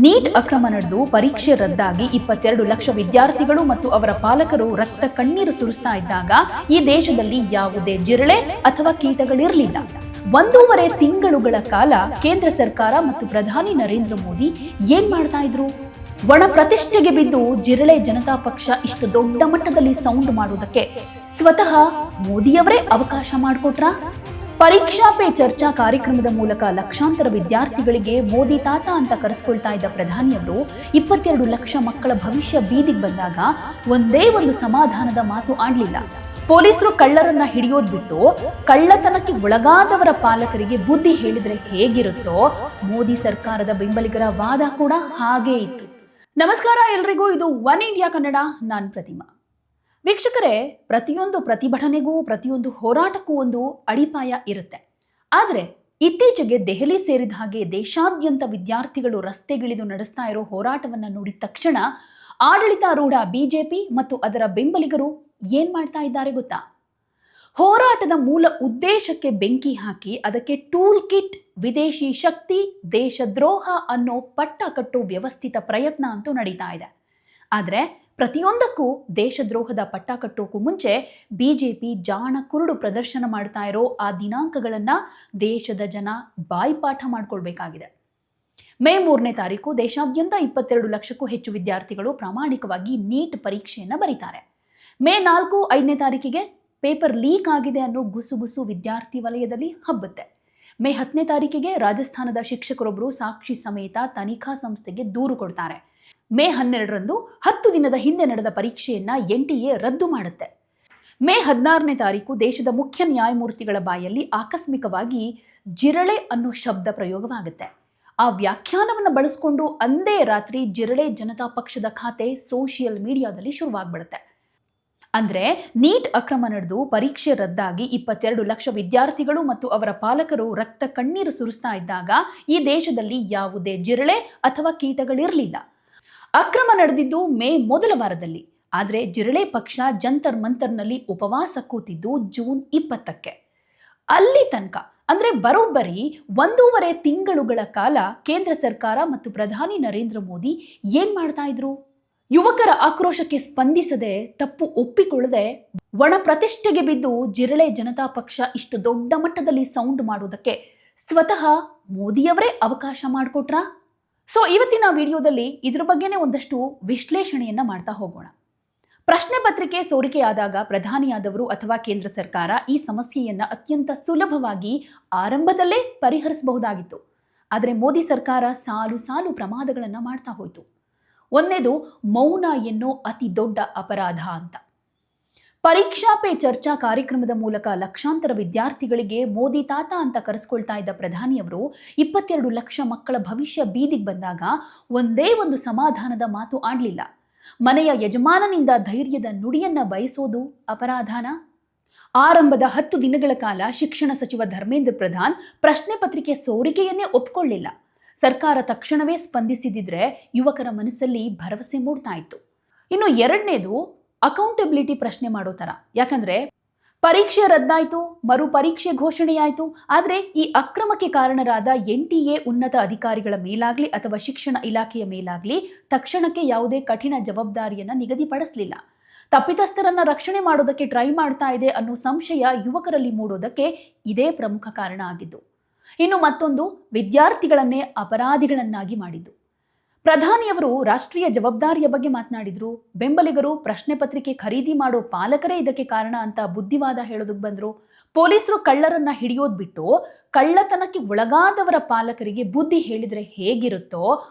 Neat ಅಕ್ರಮ ನಡೆದು ಪರೀಕ್ಷೆ ರದ್ದಾಗಿ 22 ಲಕ್ಷ ವಿದ್ಯಾರ್ಥಿಗಳು ಮತ್ತು ಅವರ ಪಾಲಕರು ರಕ್ತ ಕಣ್ಣೀರು ಸುರಿಸ್ತಾ ಇದ್ದಾಗ ಈ ದೇಶದಲ್ಲಿ ಯಾವುದೇ ಜಿರಳೆ ಅಥವಾ ಕೀಟಗಳಿರಲಿಲ್ಲ. 1.5 ತಿಂಗಳುಗಳ ಕಾಲ ಕೇಂದ್ರ ಸರ್ಕಾರ ಮತ್ತು ಪ್ರಧಾನಿ ನರೇಂದ್ರ ಮೋದಿ ಏನ್ ಮಾಡ್ತಾ ಇದ್ರು? ಒಣ ಪ್ರತಿಷ್ಠೆಗೆ ಬಿದ್ದು ಜಿರಳೆ ಜನತಾ ಪಕ್ಷ ಇಷ್ಟು ದೊಡ್ಡ ಮಟ್ಟದಲ್ಲಿ ಸೌಂಡ್ ಮಾಡುವುದಕ್ಕೆ ಸ್ವತಃ ಮೋದಿಯವರೇ ಅವಕಾಶ ಮಾಡಿಕೊಟ್ರಾ? ಪರೀಕ್ಷಾ ಪೇ ಚರ್ಚಾ ಕಾರ್ಯಕ್ರಮದ ಮೂಲಕ ಲಕ್ಷಾಂತರ ವಿದ್ಯಾರ್ಥಿಗಳಿಗೆ ಮೋದಿ ತಾತ ಅಂತ ಕರೆಸ್ಕೊಳ್ತಾ ಇದ್ದ ಪ್ರಧಾನಿಯವರು 22 ಲಕ್ಷ ಮಕ್ಕಳ ಭವಿಷ್ಯ ಬೀದಿಗೆ ಬಂದಾಗ ಒಂದೇ ಒಂದು ಸಮಾಧಾನದ ಮಾತು ಆಡ್ಲಿಲ್ಲ. ಪೊಲೀಸರು ಕಳ್ಳರನ್ನ ಹಿಡಿಯೋದ್ ಬಿಟ್ಟು ಕಳ್ಳತನಕ್ಕೆ ಒಳಗಾದವರ ಪಾಲಕರಿಗೆ ಬುದ್ಧಿ ಹೇಳಿದ್ರೆ ಹೇಗಿರುತ್ತೋ ಮೋದಿ ಸರ್ಕಾರದ ಬೆಂಬಲಿಗರ ವಾದ ಕೂಡ ಹಾಗೇ ಇತ್ತು. ನಮಸ್ಕಾರ ಎಲ್ರಿಗೂ, ಇದು ಒನ್ ಇಂಡಿಯಾ ಕನ್ನಡ. ನಾನು ಪ್ರತಿಮಾ. ವೀಕ್ಷಕರೇ, ಪ್ರತಿಯೊಂದು ಪ್ರತಿಭಟನೆಗೂ ಪ್ರತಿಯೊಂದು ಹೋರಾಟಕ್ಕೂ ಒಂದು ಅಡಿಪಾಯ ಇರುತ್ತೆ. ಆದರೆ ಇತ್ತೀಚೆಗೆ ದೆಹಲಿ ಸೇರಿದ ಹಾಗೆ ದೇಶಾದ್ಯಂತ ವಿದ್ಯಾರ್ಥಿಗಳು ರಸ್ತೆಗಿಳಿದು ನಡೆಸ್ತಾ ಇರೋ ಹೋರಾಟವನ್ನು ನೋಡಿದ ತಕ್ಷಣ ಆಡಳಿತಾರೂಢ ಬಿಜೆಪಿ ಮತ್ತು ಅದರ ಬೆಂಬಲಿಗರು ಏನ್ ಮಾಡ್ತಾ ಇದ್ದಾರೆ ಗೊತ್ತಾ? ಹೋರಾಟದ ಮೂಲ ಉದ್ದೇಶಕ್ಕೆ ಬೆಂಕಿ ಹಾಕಿ ಅದಕ್ಕೆ ಟೂಲ್ ಕಿಟ್, ವಿದೇಶಿ ಶಕ್ತಿ, ದೇಶದ್ರೋಹ ಅನ್ನೋ ಪಟ್ಟ ಕಟ್ಟೋ ವ್ಯವಸ್ಥಿತ ಪ್ರಯತ್ನ ಅಂತೂ ನಡೀತಾ ಇದೆ. ಆದರೆ ಪ್ರತಿಯೊಂದಕ್ಕೂ ದೇಶದ್ರೋಹದ ಪಟ್ಟ ಕಟ್ಟೋಕ್ಕೂ ಮುಂಚೆ ಬಿಜೆಪಿ ಜಾಣ ಕುರುಡು ಪ್ರದರ್ಶನ ಮಾಡ್ತಾ ಇರೋ ಆ ದಿನಾಂಕಗಳನ್ನ ದೇಶದ ಜನ ಬಾಯ್ಪಾಠ ಮಾಡ್ಕೊಳ್ಬೇಕಾಗಿದೆ. ಮೇ 3ನೇ ತಾರೀಕು ದೇಶಾದ್ಯಂತ 22 ಲಕ್ಷಕ್ಕೂ ಹೆಚ್ಚು ವಿದ್ಯಾರ್ಥಿಗಳು ಪ್ರಾಮಾಣಿಕವಾಗಿ ನೀಟ್ ಪರೀಕ್ಷೆಯನ್ನ ಬರೀತಾರೆ. ಮೇ 4, 5ನೇ ತಾರೀಕಿಗೆ ಪೇಪರ್ ಲೀಕ್ ಆಗಿದೆ ಅನ್ನೋ ಗುಸುಗುಸು ವಿದ್ಯಾರ್ಥಿ ವಲಯದಲ್ಲಿ ಹಬ್ಬುತ್ತೆ. ಮೇ 10ನೇ ತಾರೀಕಿಗೆ ರಾಜಸ್ಥಾನದ ಶಿಕ್ಷಕರೊಬ್ಬರು ಸಾಕ್ಷಿ ಸಮೇತ ತನಿಖಾ ಸಂಸ್ಥೆಗೆ ದೂರು ಕೊಡ್ತಾರೆ. ಮೇ 12ರಂದು 10 ದಿನದ ಹಿಂದೆ ನಡೆದ ಪರೀಕ್ಷೆಯನ್ನ NTA ರದ್ದು ಮಾಡುತ್ತೆ. ಮೇ 16ನೇ ತಾರೀಕು ದೇಶದ ಮುಖ್ಯ ನ್ಯಾಯಮೂರ್ತಿಗಳ ಬಾಯಲ್ಲಿ ಆಕಸ್ಮಿಕವಾಗಿ ಜಿರಳೆ ಅನ್ನೋ ಶಬ್ದ ಪ್ರಯೋಗವಾಗುತ್ತೆ. ಆ ವ್ಯಾಖ್ಯಾನವನ್ನು ಬಳಸಿಕೊಂಡು ಅಂದೇ ರಾತ್ರಿ ಜಿರಳೆ ಜನತಾ ಪಕ್ಷದ ಖಾತೆ ಸೋಷಿಯಲ್ ಮೀಡಿಯಾದಲ್ಲಿ ಶುರುವಾಗ್ಬಿಡುತ್ತೆ. ಅಂದ್ರೆ ನೀಟ್ ಅಕ್ರಮ ನಡೆದು ಪರೀಕ್ಷೆ ರದ್ದಾಗಿ 22 ಲಕ್ಷ ವಿದ್ಯಾರ್ಥಿಗಳು ಮತ್ತು ಅವರ ಪಾಲಕರು ರಕ್ತ ಕಣ್ಣೀರು ಸುರಿಸ್ತಾ ಇದ್ದಾಗ ಈ ದೇಶದಲ್ಲಿ ಯಾವುದೇ ಜಿರಳೆ ಅಥವಾ ಕೀಟಗಳಿರಲಿಲ್ಲ. ಅಕ್ರಮ ನಡೆದಿದ್ದು ಮೇ ಮೊದಲ ವಾರದಲ್ಲಿ. ಆದರೆ ಜಿರಳೆ ಪಕ್ಷ ಜಂತರ್ ಮಂತರ್ನಲ್ಲಿ ಉಪವಾಸ ಕೂತಿದ್ದು ಜೂನ್ 20ಕ್ಕೆ. ಅಲ್ಲಿ ತನಕ ಅಂದ್ರೆ ಬರೋಬ್ಬರಿ 1.5 ತಿಂಗಳುಗಳ ಕಾಲ ಕೇಂದ್ರ ಸರ್ಕಾರ ಮತ್ತು ಪ್ರಧಾನಿ ನರೇಂದ್ರ ಮೋದಿ ಏನ್ ಮಾಡ್ತಾ ಇದ್ರು? ಯುವಕರ ಆಕ್ರೋಶಕ್ಕೆ ಸ್ಪಂದಿಸದೆ, ತಪ್ಪು ಒಪ್ಪಿಕೊಳ್ಳದೆ, ಒಣ ಪ್ರತಿಷ್ಠೆಗೆ ಬಿದ್ದು ಜಿರಳೆ ಜನತಾ ಪಕ್ಷ ಇಷ್ಟು ದೊಡ್ಡ ಮಟ್ಟದಲ್ಲಿ ಸೌಂಡ್ ಮಾಡುವುದಕ್ಕೆ ಸ್ವತಃ ಮೋದಿಯವರೇ ಅವಕಾಶ ಮಾಡಿಕೊಟ್ರಾ? ಸೊ ಇವತ್ತಿನ ವಿಡಿಯೋದಲ್ಲಿ ಇದ್ರ ಬಗ್ಗೆನೇ ಒಂದಷ್ಟು ವಿಶ್ಲೇಷಣೆಯನ್ನ ಮಾಡ್ತಾ ಹೋಗೋಣ. ಪ್ರಶ್ನೆ ಪತ್ರಿಕೆ ಸೋರಿಕೆಯಾದಾಗ ಪ್ರಧಾನಿಯಾದವರು ಅಥವಾ ಕೇಂದ್ರ ಸರ್ಕಾರ ಈ ಸಮಸ್ಯೆಯನ್ನ ಅತ್ಯಂತ ಸುಲಭವಾಗಿ ಆರಂಭದಲ್ಲೇ ಪರಿಹರಿಸಬಹುದಾಗಿತ್ತು. ಆದರೆ ಮೋದಿ ಸರ್ಕಾರ ಸಾಲು ಸಾಲು ಪ್ರಮಾದಗಳನ್ನ ಮಾಡ್ತಾ ಹೋಯಿತು. ಒಂದನೇದು ಮೌನ ಎನ್ನೋ ಅತಿ ದೊಡ್ಡ ಅಪರಾಧ ಅಂತ. ಪರೀಕ್ಷಾ ಪೇ ಚರ್ಚಾ ಕಾರ್ಯಕ್ರಮದ ಮೂಲಕ ಲಕ್ಷಾಂತರ ವಿದ್ಯಾರ್ಥಿಗಳಿಗೆ ಮೋದಿ ತಾತ ಅಂತ ಕರೆಸ್ಕೊಳ್ತಾ ಇದ್ದ ಪ್ರಧಾನಿಯವರು 22 ಲಕ್ಷ ಮಕ್ಕಳ ಭವಿಷ್ಯ ಬೀದಿಗೆ ಬಂದಾಗ ಒಂದೇ ಒಂದು ಸಮಾಧಾನದ ಮಾತು ಆಡ್ಲಿಲ್ಲ. ಮನೆಯ ಯಜಮಾನನಿಂದ ಧೈರ್ಯದ ನುಡಿಯನ್ನ ಬಯಸೋದು ಅಪರಾಧನ? ಆರಂಭದ 10 ದಿನಗಳ ಕಾಲ ಶಿಕ್ಷಣ ಸಚಿವ ಧರ್ಮೇಂದ್ರ ಪ್ರಧಾನ್ ಪ್ರಶ್ನೆ ಪತ್ರಿಕೆ ಸೋರಿಕೆಯನ್ನೇ ಒಪ್ಕೊಳ್ಳಿಲ್ಲ. ಸರ್ಕಾರ ತಕ್ಷಣವೇ ಸ್ಪಂದಿಸಿದ್ರೆ ಯುವಕರ ಮನಸ್ಸಲ್ಲಿ ಭರವಸೆ ಮೂಡ್ತಾ ಇತ್ತು. ಇನ್ನು ಎರಡನೇದು ಅಕೌಂಟಬಿಲಿಟಿ ಪ್ರಶ್ನೆ ಮಾಡೋ ತರ. ಯಾಕಂದ್ರೆ ಪರೀಕ್ಷೆ ರದ್ದಾಯ್ತು, ಮರು ಪರೀಕ್ಷೆ ಘೋಷಣೆಯಾಯ್ತು. ಆದ್ರೆ ಈ ಅಕ್ರಮಕ್ಕೆ ಕಾರಣರಾದ NTA ಉನ್ನತ ಅಧಿಕಾರಿಗಳ ಮೇಲಾಗ್ಲಿ ಅಥವಾ ಶಿಕ್ಷಣ ಇಲಾಖೆಯ ಮೇಲಾಗ್ಲಿ ತಕ್ಷಣಕ್ಕೆ ಯಾವುದೇ ಕಠಿಣ ಜವಾಬ್ದಾರಿಯನ್ನ ನಿಗದಿಪಡಿಸಲಿಲ್ಲ. ತಪ್ಪಿತಸ್ಥರನ್ನ ರಕ್ಷಣೆ ಮಾಡೋದಕ್ಕೆ ಟ್ರೈ ಮಾಡ್ತಾ ಇದೆ ಅನ್ನೋ ಸಂಶಯ ಯುವಕರಲ್ಲಿ ಮೂಡೋದಕ್ಕೆ ಇದೇ ಪ್ರಮುಖ ಕಾರಣ ಆಗಿದ್ದು. ಇನ್ನು ಮತ್ತೊಂದು, ವಿದ್ಯಾರ್ಥಿಗಳನ್ನೇ ಅಪರಾಧಿಗಳನ್ನಾಗಿ ಮಾಡಿದ್ದು. ಪ್ರಧಾನಿಯವರು ರಾಷ್ಟ್ರೀಯ ಜವಾಬ್ದಾರಿಯ ಬಗ್ಗೆ ಮಾತನಾಡಿದ್ರು. ಬೆಂಬಲಿಗರು ಪ್ರಶ್ನೆ ಪತ್ರಿಕೆ ಖರೀದಿ ಮಾಡೋ ಪಾಲಕರೇ ಇದಕ್ಕೆ ಕಾರಣ ಅಂತ ಬುದ್ಧಿವಾದ ಹೇಳೋದಕ್ಕೆ ಬಂದ್ರು. ಪೊಲೀಸರು ಕಳ್ಳರನ್ನ ಹಿಡಿಯೋದ್ ಬಿಟ್ಟು ಕಳ್ಳತನಕ್ಕೆ ಒಳಗಾದವರ ಪಾಲಕರಿಗೆ ಬುದ್ಧಿ ಹೇಳಿದ್ರೆ ಹೇಗಿರುತ್ತೋ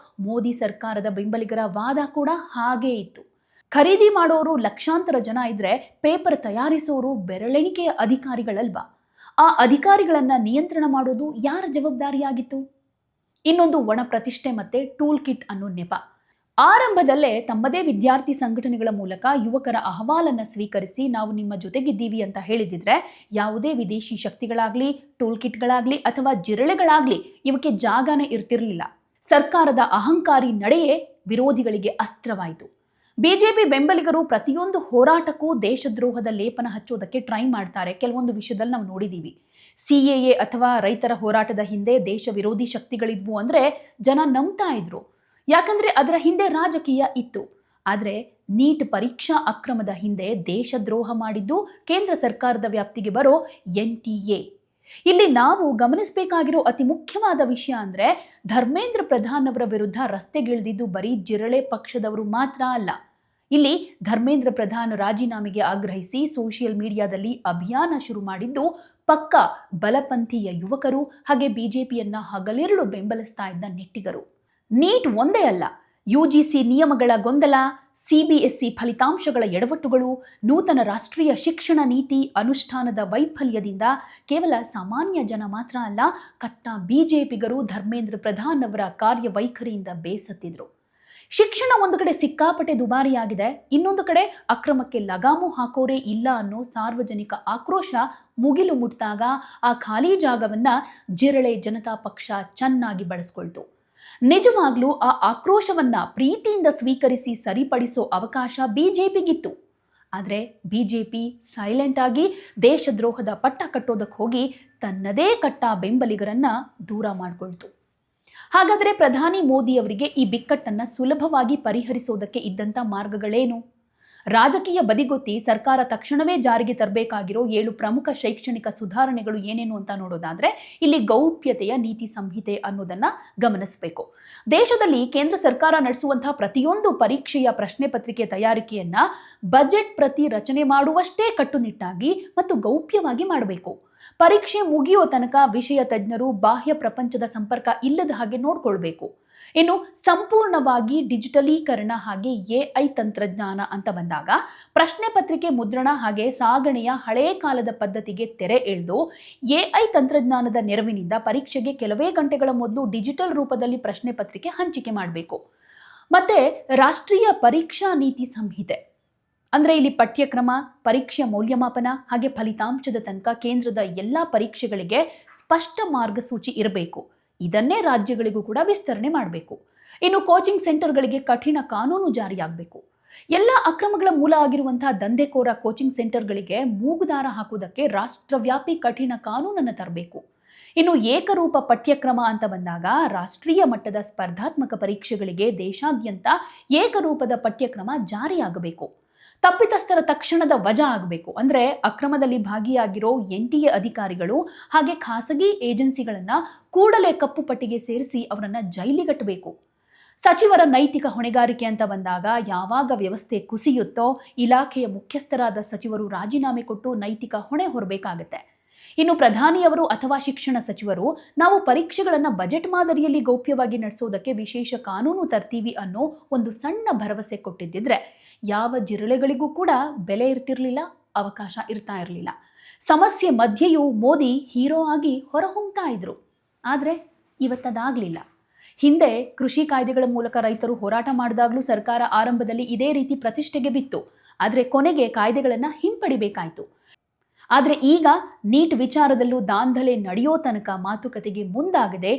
ಮೋದಿ ಸರ್ಕಾರದ ಬೆಂಬಲಿಗರ ವಾದ ಕೂಡ ಹಾಗೇ ಇತ್ತು. ಖರೀದಿ ಮಾಡೋರು ಲಕ್ಷಾಂತರ ಜನ ಇದ್ರೆ ಪೇಪರ್ ತಯಾರಿಸೋರು ಬೆರಳೆಣಿಕೆಯ ಅಧಿಕಾರಿಗಳಲ್ವಾ? ಆ ಅಧಿಕಾರಿಗಳನ್ನ ನಿಯಂತ್ರಣ ಮಾಡೋದು ಯಾರ ಜವಾಬ್ದಾರಿಯಾಗಿತ್ತು? ಇನ್ನೊಂದು ಒಣ ಪ್ರತಿಷ್ಠೆ ಮತ್ತೆ ಟೂಲ್ ಕಿಟ್ ಅನ್ನೋ ನೆಪ. ಆರಂಭದಲ್ಲೇ ತಮ್ಮದೇ ವಿದ್ಯಾರ್ಥಿ ಸಂಘಟನೆಗಳ ಮೂಲಕ ಯುವಕರ ಅಹವಾಲನ್ನ ಸ್ವೀಕರಿಸಿ ನಾವು ನಿಮ್ಮ ಜೊತೆಗಿದ್ದೀವಿ ಅಂತ ಹೇಳಿದಿದ್ರೆ ಯಾವುದೇ ವಿದೇಶಿ ಶಕ್ತಿಗಳಾಗ್ಲಿ, ಟೂಲ್ ಕಿಟ್ಗಳಾಗ್ಲಿ ಅಥವಾ ಜಿರಳೆಗಳಾಗ್ಲಿ ಇವಕ್ಕೆ ಜಾಗನೇ ಇರ್ತಿರ್ಲಿಲ್ಲ. ಸರ್ಕಾರದ ಅಹಂಕಾರಿ ನಡೆಯೇ ವಿರೋಧಿಗಳಿಗೆ ಅಸ್ತ್ರವಾಯಿತು. ಬಿಜೆಪಿ ಬೆಂಬಲಿಗರು ಪ್ರತಿಯೊಂದು ಹೋರಾಟಕ್ಕೂ ದೇಶದ್ರೋಹದ ಲೇಪನ ಹಚ್ಚೋದಕ್ಕೆ ಟ್ರೈ ಮಾಡ್ತಾರೆ. ಕೆಲವೊಂದು ವಿಷಯದಲ್ಲಿ ನಾವು ನೋಡಿದ್ದೀವಿ. CAA ಅಥವಾ ರೈತರ ಹೋರಾಟದ ಹಿಂದೆ ದೇಶ ವಿರೋಧಿ ಶಕ್ತಿಗಳಿದ್ವು ಅಂದ್ರೆ ಜನ ನಂಬ್ತಾ ಇದ್ರು. ಯಾಕಂದ್ರೆ ಅದರ ಹಿಂದೆ ರಾಜಕೀಯ ಇತ್ತು. ಆದರೆ ನೀಟ್ ಪರೀಕ್ಷಾ ಅಕ್ರಮದ ಹಿಂದೆ ದೇಶದ್ರೋಹ ಮಾಡಿದ್ದು ಕೇಂದ್ರ ಸರ್ಕಾರದ ವ್ಯಾಪ್ತಿಗೆ ಬರೋ NTA. ಇಲ್ಲಿ ನಾವು ಗಮನಿಸಬೇಕಾಗಿರೋ ಅತಿ ಮುಖ್ಯವಾದ ವಿಷಯ ಅಂದ್ರೆ ಧರ್ಮೇಂದ್ರ ಪ್ರಧಾನ್ ಅವರ ವಿರುದ್ಧ ರಸ್ತೆಗಿಳಿದಿದ್ದು ಬರೀ ಜಿರಳೆ ಪಕ್ಷದವರು ಮಾತ್ರ ಅಲ್ಲ. ಇಲ್ಲಿ ಧರ್ಮೇಂದ್ರ ಪ್ರಧಾನ್ ರಾಜೀನಾಮೆಗೆ ಆಗ್ರಹಿಸಿ ಸೋಷಿಯಲ್ ಮೀಡಿಯಾದಲ್ಲಿ ಅಭಿಯಾನ ಶುರು ಮಾಡಿದ್ದು ಪಕ್ಕ ಬಲಪಂಥೀಯ ಯುವಕರು ಹಾಗೆ ಬಿಜೆಪಿಯನ್ನ ಹಗಲಿರುಳು ಬೆಂಬಲಿಸ್ತಾ ಇದ್ದ ನೆಟ್ಟಿಗರು. ನೀಟ್ ಒಂದೇ ಅಲ್ಲ, UGC ನಿಯಮಗಳ ಗೊಂದಲ, CBSE ಫಲಿತಾಂಶಗಳ ಎಡವಟ್ಟುಗಳು, ನೂತನ ರಾಷ್ಟ್ರೀಯ ಶಿಕ್ಷಣ ನೀತಿ ಅನುಷ್ಠಾನದ ವೈಫಲ್ಯದಿಂದ ಕೇವಲ ಸಾಮಾನ್ಯ ಜನ ಮಾತ್ರ ಅಲ್ಲ, ಕಟ್ಟ ಬಿಜೆಪಿಗರು ಧರ್ಮೇಂದ್ರ ಪ್ರಧಾನ್ ಅವರ ಕಾರ್ಯವೈಖರಿಯಿಂದ ಬೇಸತ್ತಿದ್ರು. ಶಿಕ್ಷಣ ಒಂದು ಕಡೆ ಸಿಕ್ಕಾಪಟ್ಟೆ ದುಬಾರಿಯಾಗಿದೆ, ಇನ್ನೊಂದು ಕಡೆ ಅಕ್ರಮಕ್ಕೆ ಲಗಾಮು ಹಾಕೋರೇ ಇಲ್ಲ ಅನ್ನೋ ಸಾರ್ವಜನಿಕ ಆಕ್ರೋಶ ಮುಗಿಲು ಮುಟ್ಟಿದಾಗ ಆ ಖಾಲಿ ಜಾಗವನ್ನ ಜಿರಳೆ ಜನತಾ ಪಕ್ಷ ಚೆನ್ನಾಗಿ ಬಳಸ್ಕೊಳ್ತು. ನಿಜವಾಗ್ಲೂ ಆ ಆಕ್ರೋಶವನ್ನ ಪ್ರೀತಿಯಿಂದ ಸ್ವೀಕರಿಸಿ ಸರಿಪಡಿಸೋ ಅವಕಾಶ ಬಿಜೆಪಿಗಿತ್ತು. ಆದರೆ ಬಿಜೆಪಿ ಸೈಲೆಂಟ್ ಆಗಿ ದೇಶದ್ರೋಹದ ಪಟ್ಟ ಕಟ್ಟೋದಕ್ಕೆ ಹೋಗಿ ತನ್ನದೇ ಕಟ್ಟ ಬೆಂಬಲಿಗರನ್ನ ದೂರ ಮಾಡಿಕೊಳ್ತು. ಹಾಗಾದರೆ ಪ್ರಧಾನಿ ಮೋದಿ ಅವರಿಗೆ ಈ ಬಿಕ್ಕಟ್ಟನ್ನು ಸುಲಭವಾಗಿ ಪರಿಹರಿಸೋದಕ್ಕೆ ಇದ್ದಂಥ ಮಾರ್ಗಗಳೇನು? ರಾಜಕೀಯ ಬದಿಗೊತ್ತಿ ಸರ್ಕಾರ ತಕ್ಷಣವೇ ಜಾರಿಗೆ ತರಬೇಕಾಗಿರೋ 7 ಪ್ರಮುಖ ಶೈಕ್ಷಣಿಕ ಸುಧಾರಣೆಗಳು ಏನೇನು ಅಂತ ನೋಡೋದಾದ್ರೆ ಇಲ್ಲಿ ಗೌಪ್ಯತೆಯ ನೀತಿ ಸಂಹಿತೆ ಅನ್ನೋದನ್ನ ಗಮನಿಸಬೇಕು. ದೇಶದಲ್ಲಿ ಕೇಂದ್ರ ಸರ್ಕಾರ ನಡೆಸುವಂತಹ ಪ್ರತಿಯೊಂದು ಪರೀಕ್ಷೆಯ ಪ್ರಶ್ನೆ ಪತ್ರಿಕೆ ತಯಾರಿಕೆಯನ್ನ ಬಜೆಟ್ ಪ್ರತಿ ರಚನೆ ಮಾಡುವಷ್ಟೇ ಕಟ್ಟುನಿಟ್ಟಾಗಿ ಮತ್ತು ಗೌಪ್ಯವಾಗಿ ಮಾಡಬೇಕು. ಪರೀಕ್ಷೆ ಮುಗಿಯೋ ತನಕ ವಿಷಯ ತಜ್ಞರು ಬಾಹ್ಯ ಪ್ರಪಂಚದ ಸಂಪರ್ಕ ಇಲ್ಲದ ಹಾಗೆ ನೋಡ್ಕೊಳ್ಬೇಕು. ಇನ್ನು ಸಂಪೂರ್ಣವಾಗಿ ಡಿಜಿಟಲೀಕರಣ ಹಾಗೆ AI ತಂತ್ರಜ್ಞಾನ ಅಂತ ಬಂದಾಗ ಪ್ರಶ್ನೆ ಪತ್ರಿಕೆ ಮುದ್ರಣ ಹಾಗೆ ಸಾಗಣೆಯ ಹಳೇ ಕಾಲದ ಪದ್ಧತಿಗೆ ತೆರೆ ಎಳೆದು AI ತಂತ್ರಜ್ಞಾನದ ನೆರವಿನಿಂದ ಪರೀಕ್ಷೆಗೆ ಕೆಲವೇ ಗಂಟೆಗಳ ಮೊದಲು ಡಿಜಿಟಲ್ ರೂಪದಲ್ಲಿ ಪ್ರಶ್ನೆ ಪತ್ರಿಕೆ ಹಂಚಿಕೆ ಮಾಡಬೇಕು. ಮತ್ತೆ ರಾಷ್ಟ್ರೀಯ ಪರೀಕ್ಷಾ ನೀತಿ ಸಂಹಿತೆ ಅಂದ್ರೆ ಇಲ್ಲಿ ಪಠ್ಯಕ್ರಮ, ಪರೀಕ್ಷೆಯ ಮೌಲ್ಯಮಾಪನ ಹಾಗೆ ಫಲಿತಾಂಶದ ತನಕ ಕೇಂದ್ರದ ಎಲ್ಲ ಪರೀಕ್ಷೆಗಳಿಗೆ ಸ್ಪಷ್ಟ ಮಾರ್ಗಸೂಚಿ ಇರಬೇಕು. ಇದನ್ನೇ ರಾಜ್ಯಗಳಿಗೂ ಕೂಡ ವಿಸ್ತರಣೆ ಮಾಡಬೇಕು. ಇನ್ನು ಕೋಚಿಂಗ್ ಸೆಂಟರ್ಗಳಿಗೆ ಕಠಿಣ ಕಾನೂನು ಜಾರಿಯಾಗಬೇಕು. ಎಲ್ಲ ಅಕ್ರಮಗಳ ಮೂಲ ಆಗಿರುವಂತಹ ದಂಧೆಕೋರ ಕೋಚಿಂಗ್ ಸೆಂಟರ್ಗಳಿಗೆ ಮೂಗುದಾರ ಹಾಕುವುದಕ್ಕೆ ರಾಷ್ಟ್ರವ್ಯಾಪಿ ಕಠಿಣ ಕಾನೂನನ್ನು ತರಬೇಕು. ಇನ್ನು ಏಕರೂಪ ಪಠ್ಯಕ್ರಮ ಅಂತ ಬಂದಾಗ ರಾಷ್ಟ್ರೀಯ ಮಟ್ಟದ ಸ್ಪರ್ಧಾತ್ಮಕ ಪರೀಕ್ಷೆಗಳಿಗೆ ದೇಶಾದ್ಯಂತ ಏಕರೂಪದ ಪಠ್ಯಕ್ರಮ ಜಾರಿಯಾಗಬೇಕು. ತಪ್ಪಿತಸ್ಥರ ತಕ್ಷಣದ ವಜಾ ಆಗಬೇಕು. ಅಂದ್ರೆ ಅಕ್ರಮದಲ್ಲಿ ಭಾಗಿಯಾಗಿರೋ NTA ಅಧಿಕಾರಿಗಳು ಹಾಗೆ ಖಾಸಗಿ ಏಜೆನ್ಸಿಗಳನ್ನ ಕೂಡಲೇ ಕಪ್ಪು ಪಟ್ಟಿಗೆ ಸೇರಿಸಿ ಅವರನ್ನ ಜೈಲಿಗಟ್ಟಬೇಕು. ಸಚಿವರ ನೈತಿಕ ಹೊಣೆಗಾರಿಕೆ ಅಂತ ಬಂದಾಗ ಯಾವಾಗ ವ್ಯವಸ್ಥೆ ಕುಸಿಯುತ್ತೋ ಇಲಾಖೆಯ ಮುಖ್ಯಸ್ಥರಾದ ಸಚಿವರು ರಾಜೀನಾಮೆ ಕೊಟ್ಟು ನೈತಿಕ ಹೊಣೆ ಹೊರಬೇಕಾಗತ್ತೆ. ಇನ್ನು ಪ್ರಧಾನಿಯವರು ಅಥವಾ ಶಿಕ್ಷಣ ಸಚಿವರು ನಾವು ಪರೀಕ್ಷೆಗಳನ್ನು ಬಜೆಟ್ ಮಾದರಿಯಲ್ಲಿ ಗೌಪ್ಯವಾಗಿ ನಡೆಸೋದಕ್ಕೆ ವಿಶೇಷ ಕಾನೂನು ತರ್ತೀವಿ ಅನ್ನೋ ಒಂದು ಸಣ್ಣ ಭರವಸೆ ಕೊಟ್ಟಿದ್ದಿದ್ರೆ ಯಾವ ಜಿರಳೆಗಳಿಗೂ ಕೂಡ ಬೆಲೆ ಇರ್ತಿರ್ಲಿಲ್ಲ, ಅವಕಾಶ ಇರ್ತಾ ಇರಲಿಲ್ಲ. ಸಮಸ್ಯೆ ಮಧ್ಯೆಯೂ ಮೋದಿ ಹೀರೋ ಆಗಿ ಹೊರಹೊಮ್ತಾ ಇದ್ರು. ಆದರೆ ಇವತ್ತದಾಗಲಿಲ್ಲ. ಹಿಂದೆ ಕೃಷಿ ಕಾಯ್ದೆಗಳ ಮೂಲಕ ರೈತರು ಹೋರಾಟ ಮಾಡಿದಾಗಲೂ ಸರ್ಕಾರ ಆರಂಭದಲ್ಲಿ ಇದೇ ರೀತಿ ಪ್ರತಿಷ್ಠೆಗೆ ಬಿತ್ತು. ಆದರೆ ಕೊನೆಗೆ ಕಾಯ್ದೆಗಳನ್ನು ಹಿಂಪಡಿಬೇಕಾಯಿತು. ಆದರೆ ಈಗ ನೀಟ್ ವಿಚಾರದಲ್ಲೂ ದಾಂಧಲೆ ನಡೆಯೋ ತನಕ ಮಾತುಕತೆಗೆ ಮುಂದಾಗದೆ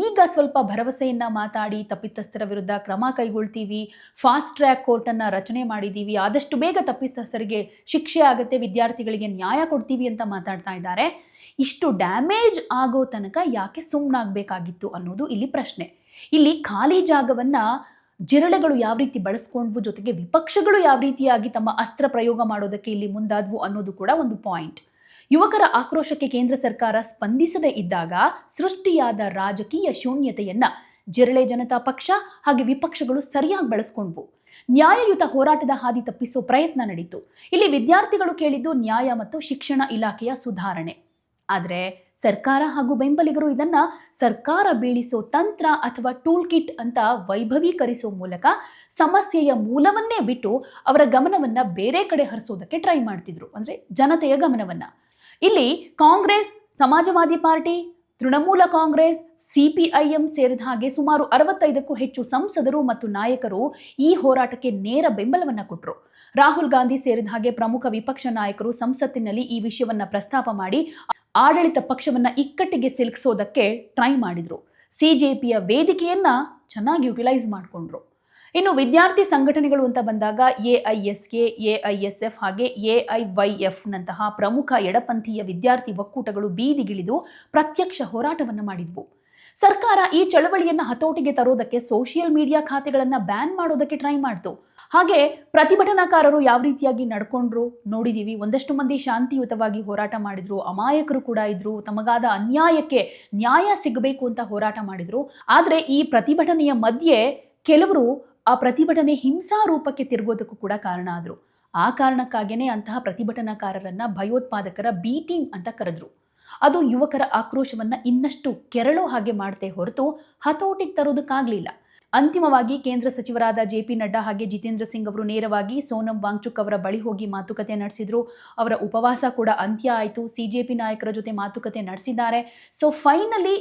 ಈಗ ಸ್ವಲ್ಪ ಭರವಸೆಯನ್ನ ಮಾತಾಡಿ ತಪ್ಪಿತಸ್ಥರ ವಿರುದ್ಧ ಕ್ರಮ ಕೈಗೊಳ್ತೀವಿ, ಫಾಸ್ಟ್ ಟ್ರ್ಯಾಕ್ ಕೋರ್ಟನ್ನು ರಚನೆ ಮಾಡಿದ್ದೀವಿ, ಆದಷ್ಟು ಬೇಗ ತಪ್ಪಿತಸ್ಥರಿಗೆ ಶಿಕ್ಷೆ ಆಗುತ್ತೆ, ವಿದ್ಯಾರ್ಥಿಗಳಿಗೆ ನ್ಯಾಯ ಕೊಡ್ತೀವಿ ಅಂತ ಮಾತಾಡ್ತಾ ಇದ್ದಾರೆ. ಇಷ್ಟು ಡ್ಯಾಮೇಜ್ ಆಗೋ ತನಕ ಯಾಕೆ ಸುಮ್ಮನಾಗಬೇಕಾಗಿತ್ತು ಅನ್ನೋದು ಇಲ್ಲಿ ಪ್ರಶ್ನೆ. ಇಲ್ಲಿ ಖಾಲಿ ಜಾಗವನ್ನ ಜಿರಳೆಗಳು ಯಾವ ರೀತಿ ಬಳಸ್ಕೊಂಡ್ವು, ಜೊತೆಗೆ ವಿಪಕ್ಷಗಳು ಯಾವ ರೀತಿಯಾಗಿ ತಮ್ಮ ಅಸ್ತ್ರ ಪ್ರಯೋಗ ಮಾಡೋದಕ್ಕೆ ಇಲ್ಲಿ ಮುಂದಾದ್ವು ಅನ್ನೋದು ಕೂಡ ಒಂದು ಪಾಯಿಂಟ್. ಯುವಕರ ಆಕ್ರೋಶಕ್ಕೆ ಕೇಂದ್ರ ಸರ್ಕಾರ ಸ್ಪಂದಿಸದೇ ಇದ್ದಾಗ ಸೃಷ್ಟಿಯಾದ ರಾಜಕೀಯ ಶೂನ್ಯತೆಯನ್ನ ಜಿರಳೆ ಜನತಾ ಪಕ್ಷ ಹಾಗೆ ವಿಪಕ್ಷಗಳು ಸರಿಯಾಗಿ ಬಳಸ್ಕೊಂಡ್ವು. ನ್ಯಾಯಯುತ ಹೋರಾಟದ ಹಾದಿ ತಪ್ಪಿಸೋ ಪ್ರಯತ್ನ ನಡೀತು. ಇಲ್ಲಿ ವಿದ್ಯಾರ್ಥಿಗಳು ಕೇಳಿದ್ದು ನ್ಯಾಯ ಮತ್ತು ಶಿಕ್ಷಣ ಇಲಾಖೆಯ ಸುಧಾರಣೆ. ಆದರೆ ಸರ್ಕಾರ ಹಾಗೂ ಬೆಂಬಲಿಗರು ಇದನ್ನ ಸರ್ಕಾರ ಬೀಳಿಸೋ ತಂತ್ರ ಅಥವಾ ಟೂಲ್ ಕಿಟ್ ಅಂತ ವೈಭವೀಕರಿಸೋ ಮೂಲಕ ಸಮಸ್ಯೆಯ ಮೂಲವನ್ನೇ ಬಿಟ್ಟು ಅವರ ಗಮನವನ್ನ ಬೇರೆ ಕಡೆ ಹರಿಸೋದಕ್ಕೆ ಟ್ರೈ ಮಾಡ್ತಿದ್ರು, ಅಂದ್ರೆ ಜನತೆಯ ಗಮನವನ್ನ. ಇಲ್ಲಿ ಕಾಂಗ್ರೆಸ್, ಸಮಾಜವಾದಿ ಪಾರ್ಟಿ, ತೃಣಮೂಲ ಕಾಂಗ್ರೆಸ್, CPIM ಸೇರಿದ ಹಾಗೆ ಸುಮಾರು 65ಕ್ಕೂ ಹೆಚ್ಚು ಸಂಸದರು ಮತ್ತು ನಾಯಕರು ಈ ಹೋರಾಟಕ್ಕೆ ನೇರ ಬೆಂಬಲವನ್ನ ಕೊಟ್ಟರು. ರಾಹುಲ್ ಗಾಂಧಿ ಸೇರಿದ ಹಾಗೆ ಪ್ರಮುಖ ವಿಪಕ್ಷ ನಾಯಕರು ಸಂಸತ್ತಿನಲ್ಲಿ ಈ ವಿಷಯವನ್ನ ಪ್ರಸ್ತಾಪ ಮಾಡಿ ಆಡಳಿತ ಪಕ್ಷವನ್ನ ಇಕ್ಕಟ್ಟಿಗೆ ಸಿಲುಕಿಸೋದಕ್ಕೆ ಟ್ರೈ ಮಾಡಿದ್ರು. CJPಯ ವೇದಿಕೆಯನ್ನ ಚೆನ್ನಾಗಿ ಯುಟಿಲೈಸ್ ಮಾಡಿಕೊಂಡ್ರು. ಇನ್ನು ವಿದ್ಯಾರ್ಥಿ ಸಂಘಟನೆಗಳು ಅಂತ ಬಂದಾಗ AISK, AISF ಹಾಗೆ AIYF ನಂತಹ ಪ್ರಮುಖ ಎಡಪಂಥೀಯ ವಿದ್ಯಾರ್ಥಿ ಒಕ್ಕೂಟಗಳು ಬೀದಿಗಿಳಿದು ಪ್ರತ್ಯಕ್ಷ ಹೋರಾಟವನ್ನು ಮಾಡಿದ್ವು. ಸರ್ಕಾರ ಈ ಚಳವಳಿಯನ್ನ ಹತೋಟಿಗೆ ತರೋದಕ್ಕೆ ಸೋಷಿಯಲ್ ಮೀಡಿಯಾ ಖಾತೆಗಳನ್ನ ಬ್ಯಾನ್ ಮಾಡೋದಕ್ಕೆ ಟ್ರೈ ಮಾಡ್ತು. ಹಾಗೆ ಪ್ರತಿಭಟನಾಕಾರರು ಯಾವ ರೀತಿಯಾಗಿ ನಡ್ಕೊಂಡ್ರು ನೋಡಿದೀವಿ. ಒಂದಷ್ಟು ಮಂದಿ ಶಾಂತಿಯುತವಾಗಿ ಹೋರಾಟ ಮಾಡಿದ್ರು, ಅಮಾಯಕರು ಕೂಡ ಇದ್ರು, ತಮಗಾದ ಅನ್ಯಾಯಕ್ಕೆ ನ್ಯಾಯ ಸಿಗಬೇಕು ಅಂತ ಹೋರಾಟ ಮಾಡಿದ್ರು. ಆದ್ರೆ ಈ ಪ್ರತಿಭಟನೆಯ ಮಧ್ಯೆ ಕೆಲವರು ಆ ಪ್ರತಿಭಟನೆ ಹಿಂಸಾ ರೂಪಕ್ಕೆ ತಿರುಗೋದಕ್ಕೂ ಕೂಡ ಕಾರಣ ಆದ್ರು. ಆ ಕಾರಣಕ್ಕಾಗೇನೆ ಅಂತಹ ಪ್ರತಿಭಟನಾಕಾರರನ್ನ ಭಯೋತ್ಪಾದಕರ ಬಿ ಟೀಮ್ ಅಂತ ಕರೆದ್ರು. ಅದು ಯುವಕರ ಆಕ್ರೋಶವನ್ನ ಇನ್ನಷ್ಟು ಕೆರಳೋ ಹಾಗೆ ಮಾಡ್ತೇ ಹೊರತು ಹತೋಟಿಗೆ ತರೋದಕ್ಕಾಗ್ಲಿಲ್ಲ. ಅಂತಿಮವಾಗಿ ಕೇಂದ್ರ ಸಚಿವರಾದ JP ನಡ್ಡಾ ಹಾಗೆ ಜಿತೇಂದ್ರ ಸಿಂಗ್ ಅವರು ನೇರವಾಗಿ ಸೋನಂ ವಾಂಗ್ಚುಕ್ ಅವರ ಬಳಿ ಹೋಗಿ ಮಾತುಕತೆ ನಡೆಸಿದ್ರು. ಅವರ ಉಪವಾಸ ಕೂಡ ಅಂತ್ಯ ಆಯಿತು. CJP ನಾಯಕರ ಜೊತೆ ಮಾತುಕತೆ ನಡೆಸಿದ್ದಾರೆ. ಸೊ ಫೈನಲಿ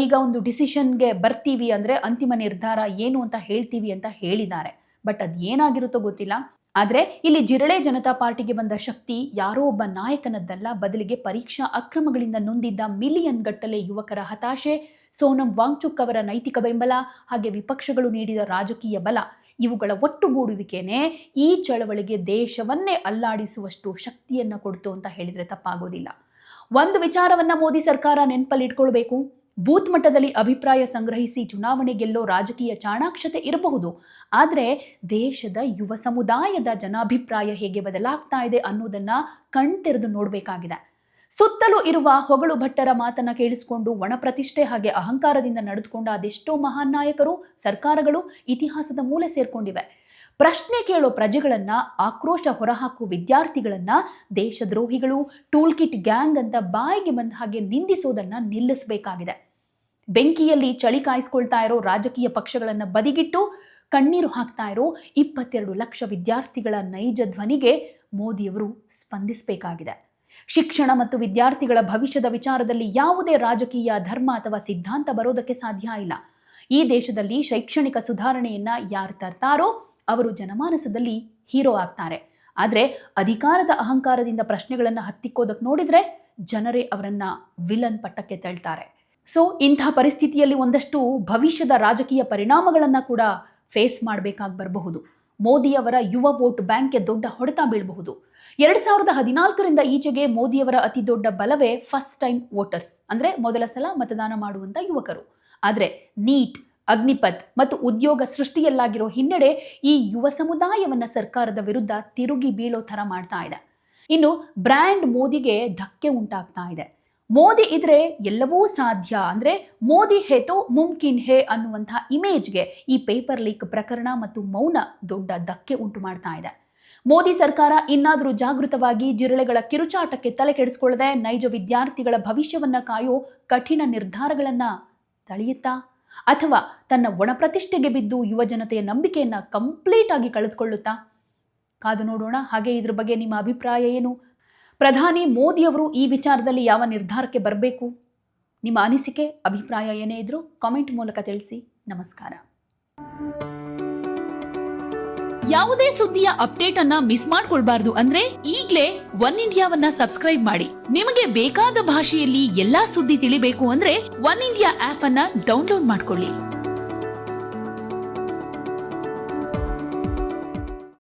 ಈಗ ಒಂದು ಡಿಸಿಷನ್ಗೆ ಬರ್ತೀವಿ, ಅಂದರೆ ಅಂತಿಮ ನಿರ್ಧಾರ ಏನು ಅಂತ ಹೇಳ್ತೀವಿ ಅಂತ ಹೇಳಿದ್ದಾರೆ. ಬಟ್ ಅದು ಏನಾಗಿರುತ್ತೋ ಗೊತ್ತಿಲ್ಲ. ಆದರೆ ಇಲ್ಲಿ ಜಿರಳೆ ಜನತಾ ಪಾರ್ಟಿಗೆ ಬಂದ ಶಕ್ತಿ ಯಾರೋ ಒಬ್ಬ ನಾಯಕನದ್ದಲ್ಲ, ಬದಲಿಗೆ ಪರೀಕ್ಷಾ ಅಕ್ರಮಗಳಿಂದ ನೊಂದಿದ್ದ ಮಿಲಿಯನ್ ಗಟ್ಟಲೆ ಯುವಕರ ಹತಾಶೆ, ಸೋನಂ ವಾಂಗ್ಚುಕ್ ಅವರ ನೈತಿಕ ಬೆಂಬಲ ಹಾಗೆ ವಿಪಕ್ಷಗಳು ನೀಡಿದ ರಾಜಕೀಯ ಬಲ, ಇವುಗಳ ಒಟ್ಟುಗೂಡುವಿಕೆನೇ ಈ ಚಳವಳಿಗೆ ದೇಶವನ್ನೇ ಅಲ್ಲಾಡಿಸುವಷ್ಟು ಶಕ್ತಿಯನ್ನು ಕೊಡ್ತು ಅಂತ ಹೇಳಿದರೆ ತಪ್ಪಾಗೋದಿಲ್ಲ. ಒಂದು ವಿಚಾರವನ್ನ ಮೋದಿ ಸರ್ಕಾರ ನೆನಪಲ್ಲಿಟ್ಕೊಳ್ಬೇಕು. ಬೂತ್ ಮಟ್ಟದಲ್ಲಿ ಅಭಿಪ್ರಾಯ ಸಂಗ್ರಹಿಸಿ ಚುನಾವಣೆ ಗೆಲ್ಲೋ ರಾಜಕೀಯ ಚಾಣಾಕ್ಷತೆ ಇರಬಹುದು, ಆದರೆ ದೇಶದ ಯುವ ಸಮುದಾಯದ ಜನಾಭಿಪ್ರಾಯ ಹೇಗೆ ಬದಲಾಗ್ತಾ ಇದೆ ಅನ್ನೋದನ್ನ ಕಣ್ತೆರೆದು ನೋಡಬೇಕಾಗಿದೆ. ಸುತ್ತಲೂ ಇರುವ ಹೊಗಳು ಭಟ್ಟರ ಮಾತನ್ನ ಕೇಳಿಸಿಕೊಂಡು ಒಣಪ್ರತಿಷ್ಠೆ ಹಾಗೆ ಅಹಂಕಾರದಿಂದ ನಡೆದುಕೊಂಡ ಅದೆಷ್ಟೋ ಮಹಾನ್ ನಾಯಕರು, ಸರ್ಕಾರಗಳು ಇತಿಹಾಸದ ಮೂಲೆ ಸೇರ್ಕೊಂಡಿವೆ. ಪ್ರಶ್ನೆ ಕೇಳೋ ಪ್ರಜೆಗಳನ್ನ, ಆಕ್ರೋಶ ಹೊರಹಾಕುವ ವಿದ್ಯಾರ್ಥಿಗಳನ್ನ ದೇಶದ್ರೋಹಿಗಳು, ಟೂಲ್ ಕಿಟ್ ಗ್ಯಾಂಗ್ ಅಂತ ಬಾಯಿಗೆ ಬಂದ ಹಾಗೆ ನಿಂದಿಸೋದನ್ನ ನಿಲ್ಲಿಸಬೇಕಾಗಿದೆ. ಬೆಂಕಿಯಲ್ಲಿ ಚಳಿ ಕಾಯಿಸ್ಕೊಳ್ತಾ ಇರೋ ರಾಜಕೀಯ ಪಕ್ಷಗಳನ್ನ ಬದಿಗಿಟ್ಟು ಕಣ್ಣೀರು ಹಾಕ್ತಾ ಇರೋ 22 ಲಕ್ಷ ವಿದ್ಯಾರ್ಥಿಗಳ ನೈಜ ಧ್ವನಿಗೆ ಮೋದಿಯವರು ಸ್ಪಂದಿಸಬೇಕಾಗಿದೆ. ಶಿಕ್ಷಣ ಮತ್ತು ವಿದ್ಯಾರ್ಥಿಗಳ ಭವಿಷ್ಯದ ವಿಚಾರದಲ್ಲಿ ಯಾವುದೇ ರಾಜಕೀಯ, ಧರ್ಮ ಅಥವಾ ಸಿದ್ಧಾಂತ ಬರೋದಕ್ಕೆ ಸಾಧ್ಯ ಇಲ್ಲ. ಈ ದೇಶದಲ್ಲಿ ಶೈಕ್ಷಣಿಕ ಸುಧಾರಣೆಯನ್ನ ಯಾರು ತರ್ತಾರೋ ಅವರು ಜನಮಾನಸದಲ್ಲಿ ಹೀರೋ ಆಗ್ತಾರೆ. ಆದರೆ ಅಧಿಕಾರದ ಅಹಂಕಾರದಿಂದ ಪ್ರಶ್ನೆಗಳನ್ನು ಹತ್ತಿಕ್ಕೋದಕ್ಕೆ ನೋಡಿದ್ರೆ ಜನರೇ ಅವರನ್ನ ವಿಲನ್ ಪಟ್ಟಕ್ಕೆ ತಳ್ತಾರೆ. ಸೊ ಇಂಥ ಪರಿಸ್ಥಿತಿಯಲ್ಲಿ ಒಂದಷ್ಟು ಭವಿಷ್ಯದ ರಾಜಕೀಯ ಪರಿಣಾಮಗಳನ್ನು ಕೂಡ ಫೇಸ್ ಮಾಡಬೇಕಾಗಿ ಬರಬಹುದು. ಮೋದಿಯವರ ಯುವ ವೋಟ್ ಬ್ಯಾಂಕ್ಗೆ ದೊಡ್ಡ ಹೊಡೆತ ಬೀಳಬಹುದು. 2014ರಿಂದ ಈಚೆಗೆ ಮೋದಿಯವರ ಅತಿ ದೊಡ್ಡ ಬಲವೇ ಫಸ್ಟ್ ಟೈಮ್ ವೋಟರ್ಸ್, ಅಂದರೆ ಮೊದಲ ಸಲ ಮತದಾನ ಮಾಡುವಂಥ ಯುವಕರು. ಆದರೆ ನೀಟ್, ಅಗ್ನಿಪಥ್ ಮತ್ತು ಉದ್ಯೋಗ ಸೃಷ್ಟಿಯಲ್ಲಾಗಿರೋ ಹಿನ್ನಡೆ ಈ ಯುವ ಸಮುದಾಯವನ್ನ ಸರ್ಕಾರದ ವಿರುದ್ಧ ತಿರುಗಿ ಬೀಳೋ ಥರ ಮಾಡ್ತಾ ಇದೆ. ಇನ್ನು ಬ್ರ್ಯಾಂಡ್ ಮೋದಿಗೆ ಧಕ್ಕೆ ಉಂಟಾಗ್ತಾ ಇದೆ. ಮೋದಿ ಇದ್ರೆ ಎಲ್ಲವೂ ಸಾಧ್ಯ, ಅಂದರೆ ಮೋದಿ ಹೇ ತೋ ಮುಮ್ಕಿನ್ ಹೇ ಅನ್ನುವಂತಹ ಇಮೇಜ್ಗೆ ಈ ಪೇಪರ್ ಲೀಕ್ ಪ್ರಕರಣ ಮತ್ತು ಮೌನ ದೊಡ್ಡ ಧಕ್ಕೆ ಉಂಟು ಮಾಡ್ತಾ ಇದೆ. ಮೋದಿ ಸರ್ಕಾರ ಇನ್ನಾದರೂ ಜಾಗೃತವಾಗಿ ಜಿರಳೆಗಳ ಕಿರುಚಾಟಕ್ಕೆ ತಲೆ ಕೆಡಿಸ್ಕೊಳ್ಳದೆ ನೈಜ ವಿದ್ಯಾರ್ಥಿಗಳ ಭವಿಷ್ಯವನ್ನ ಕಾಯೋ ಕಠಿಣ ನಿರ್ಧಾರಗಳನ್ನ ತಳೆಯುತ್ತಾ, ಅಥವಾ ತನ್ನ ಒಣಪ್ರತಿಷ್ಠೆಗೆ ಬಿದ್ದು ಯುವ ಜನತೆಯ ನಂಬಿಕೆಯನ್ನ ಕಂಪ್ಲೀಟ್ ಆಗಿ ಕಳೆದುಕೊಳ್ಳುತ್ತಾ? ಕಾದು ನೋಡೋಣ. ಹಾಗೆ ಇದ್ರ ಬಗ್ಗೆ ನಿಮ್ಮ ಅಭಿಪ್ರಾಯ ಏನು? ಪ್ರಧಾನಿ ಮೋದಿಯವರು ಈ ವಿಚಾರದಲ್ಲಿ ಯಾವ ನಿರ್ಧಾರಕ್ಕೆ ಬರಬೇಕು? ನಿಮ್ಮ ಅನಿಸಿಕೆ, ಅಭಿಪ್ರಾಯ ಏನೇ ಇದ್ರೂ ಕಾಮೆಂಟ್ ಮೂಲಕ ತಿಳಿಸಿ. ನಮಸ್ಕಾರ. ಯಾವುದೇ ಸುದ್ದಿಯ ಅಪ್ಡೇಟ್ ಅನ್ನ ಮಿಸ್ ಮಾಡ್ಕೊಳ್ಬಾರ್ದು ಅಂದ್ರೆ ಈಗ್ಲೇ ಒನ್ ಇಂಡಿಯಾವನ್ನ ಸಬ್ಸ್ಕ್ರೈಬ್ ಮಾಡಿ. ನಿಮಗೆ ಬೇಕಾದ ಭಾಷೆಯಲ್ಲಿ ಎಲ್ಲಾ ಸುದ್ದಿ ತಿಳಿಬೇಕು ಅಂದ್ರೆ ಒನ್ ಇಂಡಿಯಾ ಆಪ್ ಅನ್ನ ಡೌನ್ಲೋಡ್ ಮಾಡ್ಕೊಳ್ಳಿ.